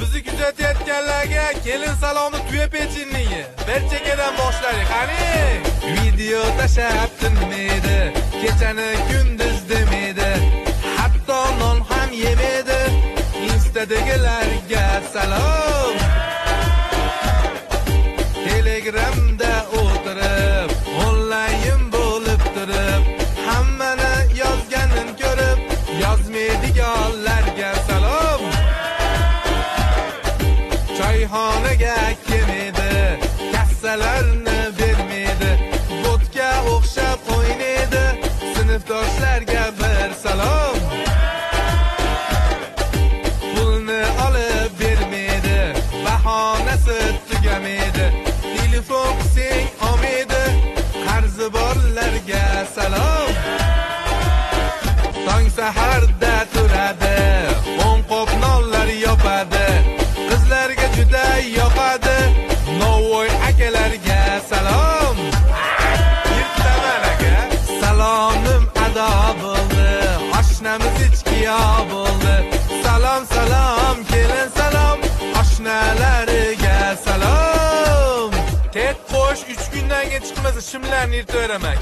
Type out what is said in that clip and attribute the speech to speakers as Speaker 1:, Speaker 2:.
Speaker 1: Bizi kuzatayotganlarga kelin salomi tuya pechinniyi bir chekkadan boshlaylik. Qani video tashab tinmaydi, kechani kunduz demaydi, hatto non ham yemaydi. Instadagilarga salom. Telegramda o'tirib, onlayn bo'lib turib, hammani yozganin ko'rib, yozmaydiganlarga salom. Choyxonaga kelmaydi, kassalarni bermaydi, vodka o'xshab o'ynaydi, sinfdoshlarga bir salom. Pulni olib bermaydi, bahonasi tugamaydi, telefon qilsang olmaydi, qarzi borlarga salom. Tong saharda turadi, o'n qop nonlar yopadi, qizlarga juda yoqadi, Novvoy akalarga salom. Yirtaman aka, salomim ado bo'ldi, oshnamiz ichkiyo bo'ldi. Salom salom, kelin salom, oshnalariga salom. Tet qo'sh 3 kundan chiqmasa shimlarni yirtaveraman.